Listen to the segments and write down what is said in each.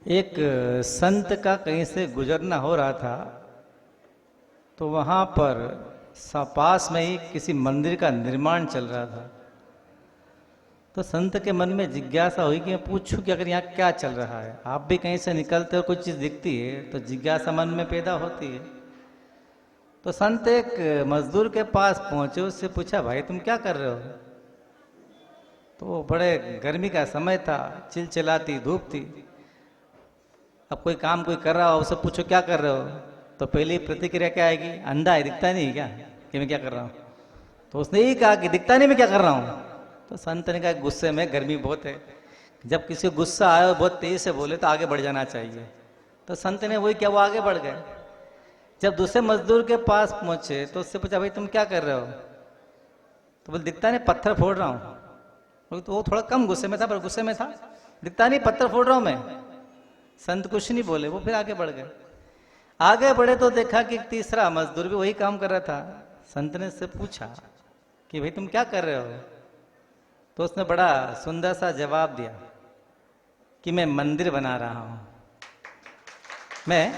एक संत का कहीं से गुजरना हो रहा था, तो वहाँ पर पास में ही किसी मंदिर का निर्माण चल रहा था। तो संत के मन में जिज्ञासा हुई कि मैं पूछूं कि अगर यहाँ क्या चल रहा है। आप भी कहीं से निकलते हो, कुछ चीज़ दिखती है तो जिज्ञासा मन में पैदा होती है। तो संत एक मजदूर के पास पहुंचे, उससे पूछा, भाई तुम क्या कर रहे हो? तो बड़े गर्मी का समय था, चिलचिलाती धूप थी। अब कोई काम कोई कर रहा हो, उससे पूछो क्या कर रहे हो, तो पहली प्रतिक्रिया क्या आएगी? अंधा है, दिखता नहीं क्या कि मैं क्या कर रहा हूँ? तो उसने यही कहा कि दिखता नहीं मैं क्या कर रहा हूँ। तो संत ने कहा गुस्से में, गर्मी बहुत है, जब किसी को गुस्सा आए और बहुत तेज से बोले तो आगे बढ़ जाना चाहिए। तो संत ने वही किया, वो आगे बढ़ गए। जब दूसरे मजदूर के पास पहुंचे तो उससे पूछा, भाई तुम क्या कर रहे हो? तो बोले दिखता नहीं, पत्थर फोड़ रहा हूँ। तो वो थोड़ा कम गुस्से में था, पर गुस्से में था, दिखता नहीं पत्थर फोड़ रहा हूँ मैं। संत कुछ नहीं बोले, वो फिर आगे बढ़ गए। आगे बढ़े तो देखा कि तीसरा मजदूर भी वही काम कर रहा था। संत ने उससे पूछा कि भाई तुम क्या कर रहे हो? तो उसने बड़ा सुंदर सा जवाब दिया कि मैं मंदिर बना रहा हूं, मैं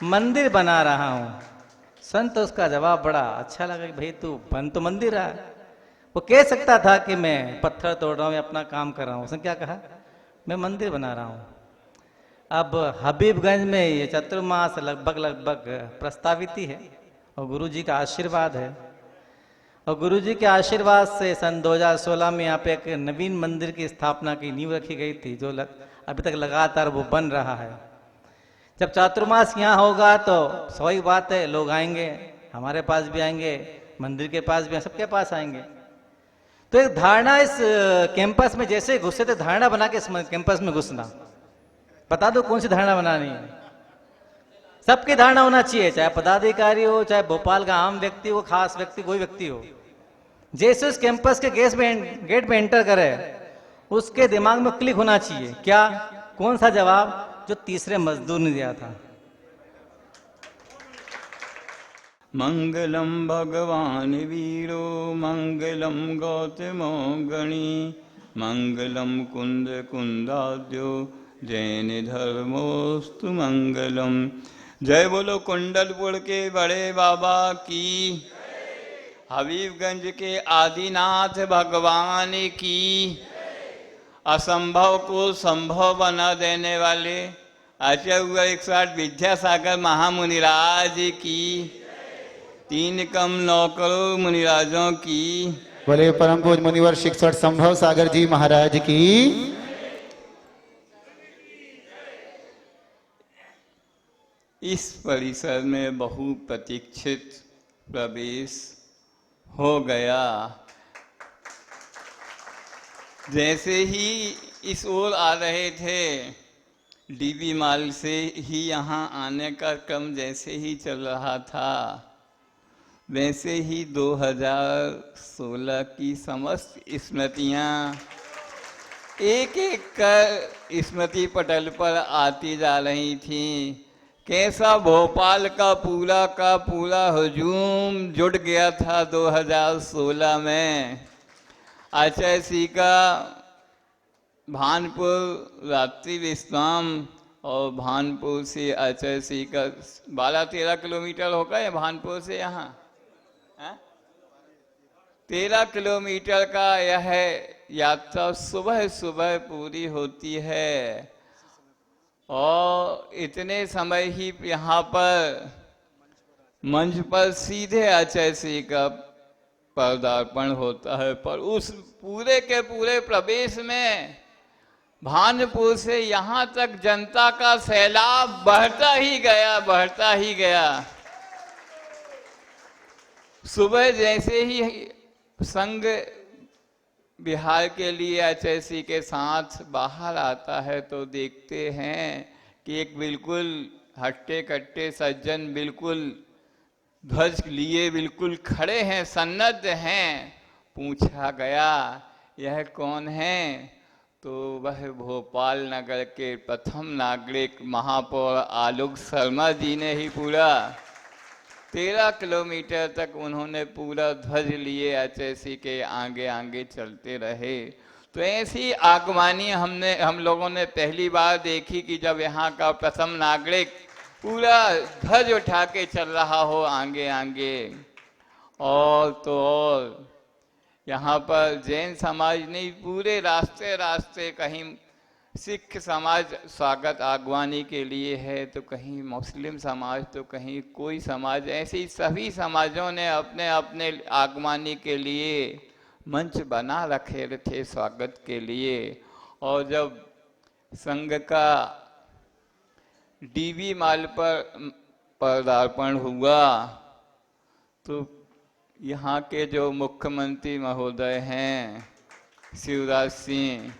मंदिर बना रहा हूं। संत उसका जवाब बड़ा अच्छा लगा कि भाई तू बन तो मंदिर रहा है। वो कह सकता था कि मैं पत्थर तोड़ रहा हूं या अपना काम कर रहा हूं, उसने क्या कहा? मैं मंदिर बना रहा हूं। अब हबीबगंज में ये चतुर्मास लगभग लगभग प्रस्तावित ही है, और गुरु जी का आशीर्वाद है। और गुरु जी के आशीर्वाद से सन 2016 में यहाँ पे एक नवीन मंदिर की स्थापना की नींव रखी गई थी, जो अभी तक लगातार वो बन रहा है। जब चातुर्मास यहाँ होगा तो स्वाभाविक बात है, लोग आएंगे, हमारे पास भी आएंगे, मंदिर के पास भी, सबके पास आएंगे। तो एक धारणा इस कैंपस में जैसे घुसे थे, धारणा बना के इस कैंपस में घुसना। बता दो कौन सी धारणा बनानी है? सबकी धारणा होना चाहिए, चाहे पदाधिकारी हो, चाहे भोपाल का आम व्यक्ति हो, खास व्यक्ति, कोई व्यक्ति हो। जैसे उस कैंपस के गेट में एंटर करे, उसके दिमाग में क्लिक होना चाहिए क्या? कौन सा जवाब? जो तीसरे मजदूर ने दिया था। मंगलम भगवान वीरो मंगलम गौतमो गणी मंगलम कुंद कुंदाद्यो जैन धर्मोस्तु मंगलम। जय बोलो कुंडलपुर के बड़े बाबा की, हबीबगंज के आदिनाथ भगवान की, असंभव को संभव बना देने वाले आचार्य 108 विद्यासागर महामुनिराज की, 3 कम 9 करोड़ मुनिराजों की, बोले परम पूज मुनिवर 61 संभव सागर जी महाराज की। इस परिसर में बहु प्रतीक्षित प्रवेश हो गया। जैसे ही इस ओर आ रहे थे, डीबी माल से ही यहाँ आने का क्रम जैसे ही चल रहा था, वैसे ही 2016 की समस्त स्मृतियाँ एक एक कर स्मृति पटल पर आती जा रही थीं। कैसा भोपाल का पूरा हजूम जुट गया था 2016 में। आचार्य श्री का भानपुर रात्रि विश्राम, और भानपुर से आचार्य श्री का 12-13 किलोमीटर होगा या भानपुर से यहाँ 13 किलोमीटर का यह यात्रा सुबह सुबह पूरी होती है। और इतने समय ही यहाँ पर मंच पर सीधे आचार्य श्री का पदार्पण होता है। पर उस पूरे के पूरे प्रवेश में भानपुर से यहाँ तक जनता का सैलाब बढ़ता ही गया। सुबह जैसे ही संघ बिहार के लिए आचार्य श्री के साथ बाहर आता है, तो देखते हैं कि एक बिल्कुल हट्टे कट्टे सज्जन बिल्कुल ध्वज लिए बिल्कुल खड़े हैं, सन्नद्ध हैं। पूछा गया यह कौन है? तो वह भोपाल नगर के प्रथम नागरिक महापौर आलोक शर्मा जी ने ही पूरा 13 किलोमीटर तक उन्होंने पूरा ध्वज लिए आचार्य श्री के आगे आगे चलते रहे। तो ऐसी आगवानी हम लोगों ने पहली बार देखी कि जब यहाँ का प्रथम नागरिक पूरा ध्वज उठा के चल रहा हो आगे आगे। और तो और यहाँ पर जैन समाज नहीं, पूरे रास्ते रास्ते कहीं सिख समाज स्वागत आगवानी के लिए है, तो कहीं मुस्लिम समाज, तो कहीं कोई समाज, ऐसे ही सभी समाजों ने अपने अपने आगवानी के लिए मंच बना रखे थे स्वागत के लिए। और जब संघ का डीवी माल पर पदार्पण हुआ तो यहाँ के जो मुख्यमंत्री महोदय हैं शिवराज सिंह,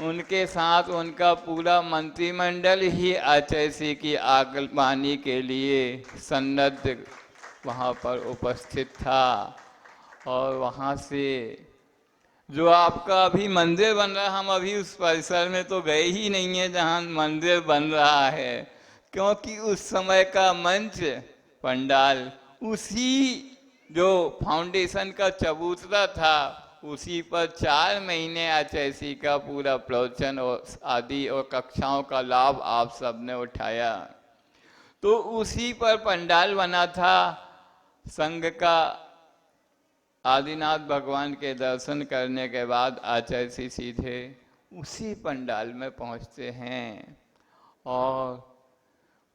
उनके साथ उनका पूरा मंत्रिमंडल ही आचार्य की आगवानी के लिए सन्नद्ध वहाँ पर उपस्थित था। और वहाँ से जो आपका अभी मंदिर बन रहा है, हम अभी उस परिसर में तो गए ही नहीं है जहाँ मंदिर बन रहा है, क्योंकि उस समय का मंच पंडाल उसी जो फाउंडेशन का चबूतरा था उसी पर 4 महीने आचार्य का पूरा प्रवचन और आदि और कक्षाओं का लाभ आप सबने उठाया। तो उसी पर पंडाल बना था। संघ का आदिनाथ भगवान के दर्शन करने के बाद आचार्य सीधे उसी पंडाल में पहुंचते हैं और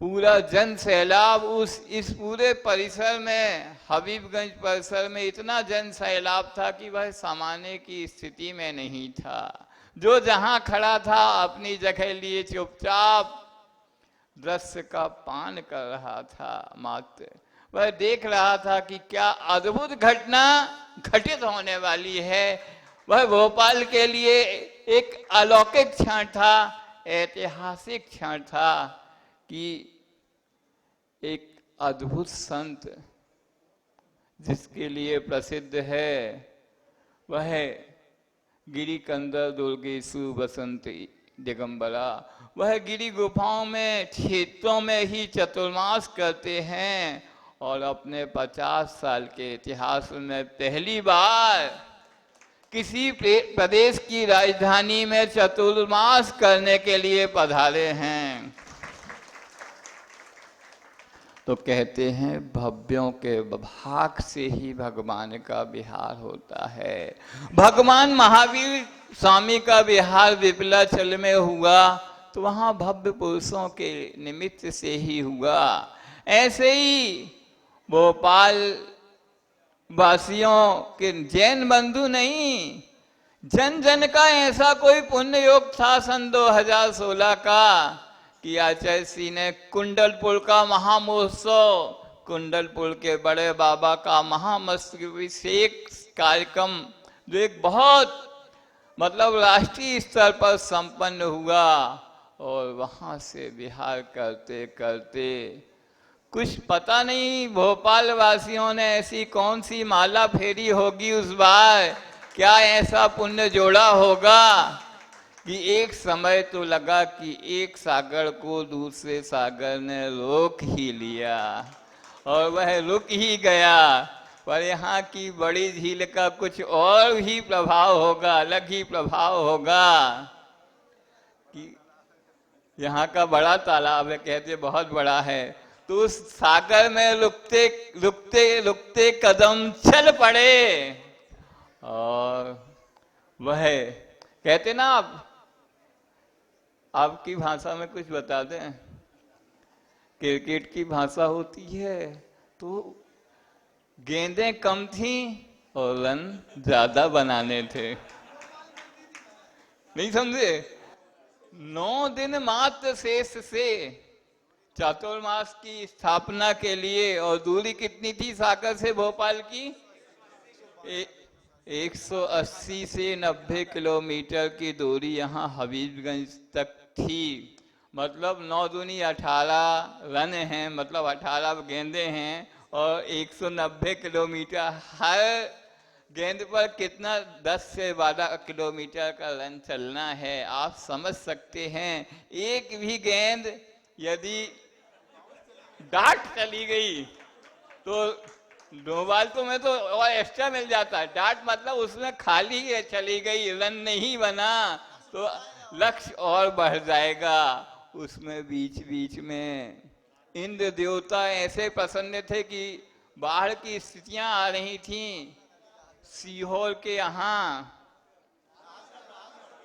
पूरा जन सैलाब इस पूरे परिसर में, हबीबगंज परिसर में इतना जन सैलाब था कि वह समाने की स्थिति में नहीं था। जो जहां खड़ा था अपनी जगह लिए चुपचाप दृश्य का पान कर रहा था मात्र। वह देख रहा था कि क्या अद्भुत घटना घटित होने वाली है। वह भोपाल के लिए एक अलौकिक क्षण था, ऐतिहासिक क्षण था कि एक अद्भुत संत जिसके लिए प्रसिद्ध है वह गिरी कंदर दुर्गेशु बसंती दिगंबरा, वह गिरी गुफाओं में क्षेत्रों में ही चतुर्मास करते हैं और अपने 50 साल के इतिहास में पहली बार किसी प्रदेश की राजधानी में चतुर्मास करने के लिए पधारे हैं। तो कहते हैं भव्यों के भाग से ही भगवान का विहार होता है। भगवान महावीर स्वामी का विहार विपलाचल में हुआ तो वहाँ भव्य पुरुषों के निमित्त से ही हुआ। ऐसे ही भोपाल वासियों के जैन बंधु नहीं, जन जन का ऐसा कोई पुण्य योग था सन 2016 का कि आचार्य सिंह ने कुंडलपुर का महामहोत्सव, कुंडलपुर के बड़े बाबा का महामस्तकाभिषेक कार्यक्रम जो एक बहुत मतलब राष्ट्रीय स्तर पर संपन्न हुआ और वहाँ से विहार करते करते कुछ पता नहीं भोपाल वासियों ने ऐसी कौन सी माला फेरी होगी उस बार, क्या ऐसा पुण्य जोड़ा होगा कि एक समय तो लगा कि एक सागर को दूसरे सागर ने रोक ही लिया और वह रुक ही गया। पर यहाँ की बड़ी झील का कुछ और ही प्रभाव होगा, अलग ही प्रभाव होगा कि यहाँ का बड़ा तालाब है, कहते बहुत बड़ा है, तो उस सागर में रुकते रुकते रुकते कदम चल पड़े और वह कहते ना आपकी भाषा में कुछ बता दें, क्रिकेट की भाषा होती है तो गेंदें कम थी और रन ज्यादा बनाने थे, नहीं समझे। 9 दिन मात्र शेष से चातुर्मास की स्थापना के लिए, और दूरी कितनी थी सागर से भोपाल की 180 से 90 किलोमीटर की दूरी यहाँ हबीबगंज तक थी। मतलब 9 दूनी 18 रन हैं, मतलब 18 गेंदे हैं और 190 किलोमीटर, हर गेंद पर कितना 10 से 12 किलोमीटर का रन चलना है। आप समझ सकते हैं एक भी गेंद यदि डार्ट चली गई तो 2 बार तो मैं तो और एक्स्ट्रा मिल जाता। डांट मतलब उसमें खाली है चली गई, रन नहीं बना तो लक्ष्य और बढ़ जाएगा। उसमें बीच बीच में इंद्र देवता ऐसे प्रसन्न थे कि बाढ़ की स्थितियां आ रही थीं। सीहोर के यहाँ,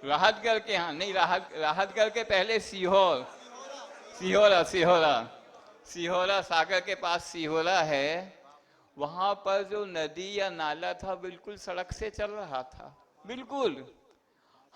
राहतगढ़ के यहाँ नहीं, राहतगढ़ के पहले सीहोर, सिहोरा सागर के पास सिहोरा है। वहां पर जो नदी या नाला था बिल्कुल सड़क से चल रहा था, बिल्कुल।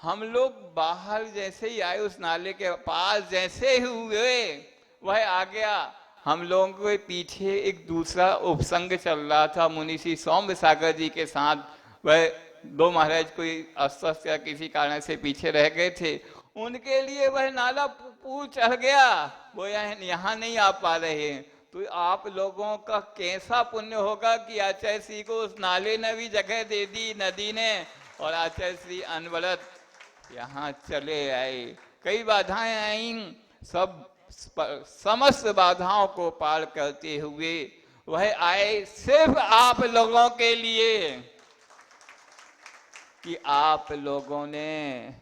हम लोग बाहर जैसे ही आए उस नाले के पास जैसे ही हुए वह आ गया। हम लोगों के पीछे एक दूसरा उपसंग चल रहा था मुनि श्री सौम्य सागर जी के साथ। वह 2 महाराज कोई अस्वस्थ या किसी कारण से पीछे रह गए थे, उनके लिए वह नाला पूर चढ़ गया, वो यहाँ नहीं आ पा रहे। तो आप लोगों का कैसा पुण्य होगा कि आचार्य श्री को उस नाले ने भी जगह दे दी नदी ने, और आचार्य श्री अनवरत यहाँ चले आए। कई बाधाएं आई, समस्त बाधाओं को पार करते हुए वह आए सिर्फ आप लोगों के लिए, कि आप लोगों ने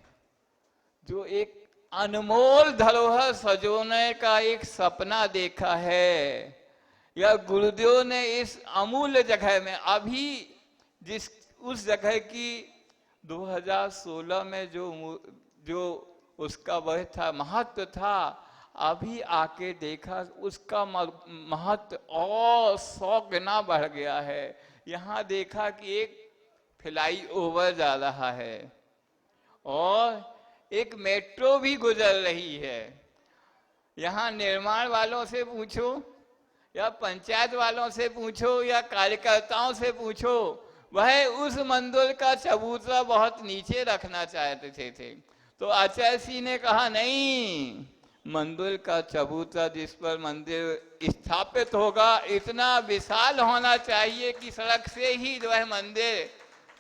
जो एक अनमोल धरोहर सजोने का एक सपना देखा है, या गुरुदेव ने इस अमूल्य जगह में अभी जिस उस जगह की 2016 में जो उसका वह था महत्व था, अभी आके देखा उसका महत्व और 100 गुना बढ़ गया है। यहाँ देखा कि एक फ्लाई ओवर जा रहा है और एक मेट्रो भी गुजर रही है। यहाँ निर्माण वालों से पूछो या पंचायत वालों से पूछो या कार्यकर्ताओं से पूछो, वह उस मंदिर का चबूतरा बहुत नीचे रखना चाहते थे। तो आचार्य जी ने कहा नहीं, मंदिर का चबूतरा जिस पर मंदिर स्थापित होगा इतना विशाल होना चाहिए कि सड़क से ही वह मंदिर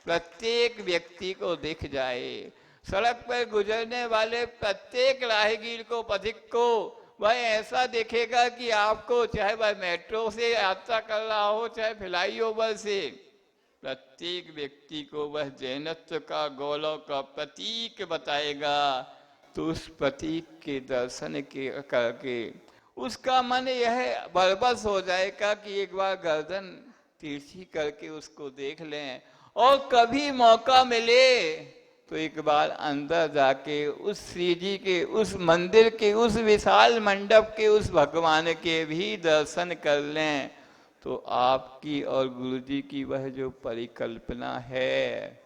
प्रत्येक व्यक्ति को दिख जाए। सड़क पर गुजरने वाले प्रत्येक राहगीर को, पथिक को वह ऐसा देखेगा कि आपको, चाहे वह मेट्रो से यात्रा कर रहा हो चाहे फ्लाई ओवर से, प्रत्येक व्यक्ति को वह जैनत्व का गौरव का प्रतीक बताएगा। तो उस प्रतीक के दर्शन के करके उसका मन यह बरबस हो जाएगा कि एक बार गर्दन तिरछी करके उसको देख लें, और कभी मौका मिले तो एक बार अंदर जाके उस श्री जी के, उस मंदिर के, उस विशाल मंडप के, उस भगवान के भी दर्शन कर लें। तो आपकी और गुरु जी की वह जो परिकल्पना है,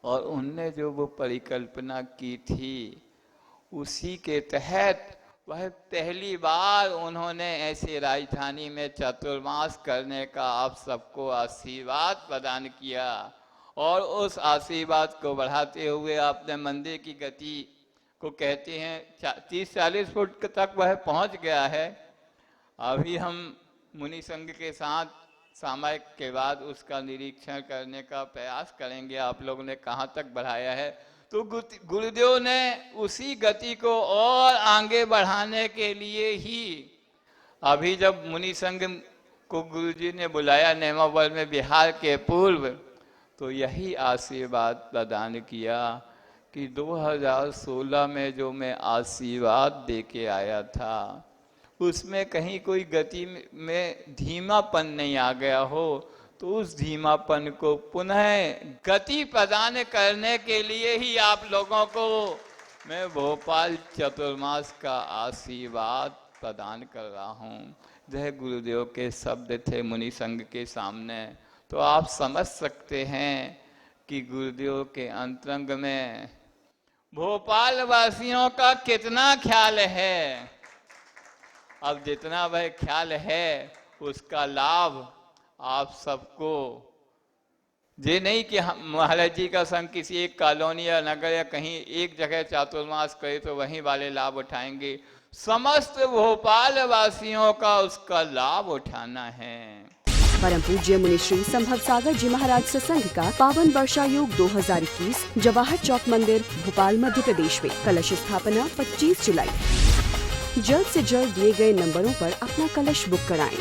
और उनने जो वो परिकल्पना की थी, उसी के तहत वह पहली बार उन्होंने ऐसे राजधानी में चातुर्मास करने का आप सबको आशीर्वाद प्रदान किया। और उस आशीर्वाद को बढ़ाते हुए आपने मंदिर की गति को, कहते हैं 30-40 फुट तक वह पहुंच गया है। अभी हम मुनि संघ के साथ सामयिक के बाद उसका निरीक्षण करने का प्रयास करेंगे, आप लोगों ने कहाँ तक बढ़ाया है। तो गुरुदेव ने उसी गति को और आगे बढ़ाने के लिए ही अभी जब मुनि संघ को गुरुजी ने बुलाया नेमावर में बिहार के पूर्व, तो यही आशीर्वाद प्रदान किया कि 2016 में जो मैं आशीर्वाद दे के आया था उसमें कहीं कोई गति में धीमापन नहीं आ गया हो, तो उस धीमापन को पुनः गति प्रदान करने के लिए ही आप लोगों को मैं भोपाल चतुर्मास का आशीर्वाद प्रदान कर रहा हूँ। जय गुरुदेव के शब्द थे मुनि संघ के सामने, तो आप समझ सकते हैं कि गुरुदेव के अंतरंग में भोपाल वासियों का कितना ख्याल है। अब जितना वह ख्याल है उसका लाभ आप सबको, ये नहीं कि महाराज जी का संघ किसी एक कॉलोनी या नगर या कहीं एक जगह चातुर्मास करे तो वहीं वाले लाभ उठाएंगे, समस्त भोपाल वासियों का उसका लाभ उठाना है। परम पूज्य मुनि श्री संभव सागर जी महाराज सत्संग का पावन वर्षा योग 2021 जवाहर चौक मंदिर भोपाल मध्य प्रदेश में कलश स्थापना 25 जुलाई। जल्द से जल्द दिए गए नंबरों पर अपना कलश बुक कराएं।